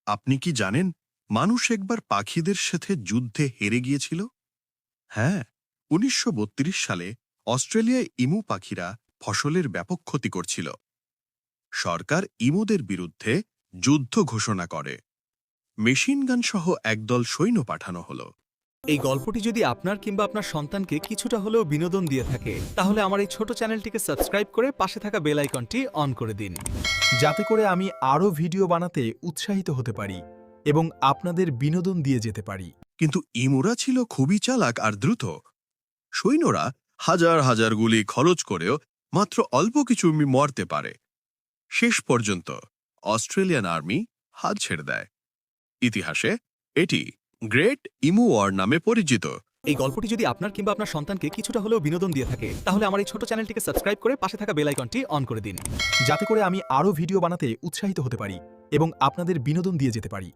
আপনি কি জানেন মানুষ একবার পাখিদের সাথে যুদ্ধে হেরে গিয়েছিল? হ্যাঁ, ১৯৩২ সালে অস্ট্রেলিয়ায় ইমু পাখিরা ফসলের ব্যাপক ক্ষতি করছিল। সরকার ইমুদের বিরুদ্ধে যুদ্ধ ঘোষণা করে। মেশিনগান সহ একদল সৈন্য পাঠানো হলো। এই গল্পটি যদি আপনার কিংবা আপনার সন্তানকে কিছুটা হলেও বিনোদন দিয়ে থাকে, তাহলে আমার এই ছোট চ্যানেলটিকে সাবস্ক্রাইব করে পাশে থাকা বেল আইকনটি অন করে দিন, যাতে করে আমি আরও ভিডিও বানাতে উৎসাহিত হতে পারি এবং আপনাদের বিনোদন দিয়ে যেতে পারি। কিন্তু ইমুরা ছিল খুবই চালাক আর দ্রুত। সৈন্যরা হাজার হাজার গুলি খরচ করেও মাত্র অল্প কিছু মরতে পারে। শেষ পর্যন্ত অস্ট্রেলিয়ান আর্মি হাত ছেড়ে দেয়। ইতিহাসে এটি গ্রেট ইমু ওয়ার নামে পরিচিত। এই গল্পটি যদি আপনার কিংবা আপনার সন্তানকে কিছুটা হলেও বিনোদন দিয়ে থাকে, তাহলে আমার এই ছোট চ্যানেলটিকে সাবস্ক্রাইব করে পাশে থাকা বেল আইকনটি অন করে দিন, যাতে করে আমি আরও ভিডিও বানাতে উৎসাহিত হতে পারি এবং আপনাদের বিনোদন দিয়ে যেতে পারি।